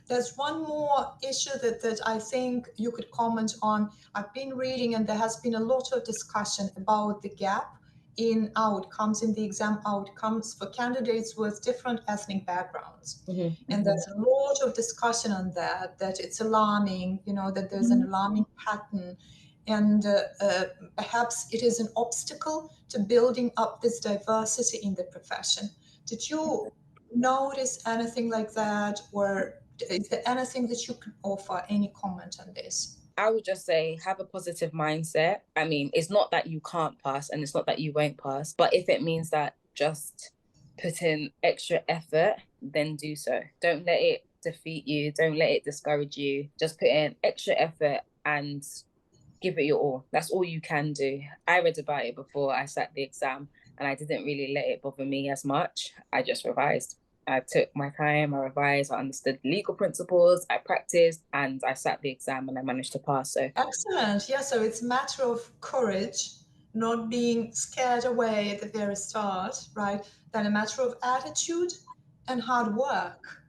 There's one more issue that I think you could comment on. I've been reading, and there has been a lot of discussion about the gap in outcomes, in the exam outcomes for candidates with different ethnic backgrounds. And there's a lot of discussion on that it's alarming, that there's an alarming pattern. And perhaps it is an obstacle to building up this diversity in the profession. Did you notice anything like that, or is there anything that you can offer? Any comment on this? I would just say have a positive mindset. I mean, it's not that you can't pass and it's not that you won't pass, but if it means that just put in extra effort, then do so. Don't let it defeat you. Don't let it discourage you. Just put in extra effort and give it your all. That's all you can do. I read about it before I sat the exam and I didn't really let it bother me as much. I just revised. I took my time, I revised, I understood legal principles, I practiced, and I sat the exam and I managed to pass. So Excellent. Yeah, so it's a matter of courage, not being scared away at the very start, right? Then a matter of attitude and hard work.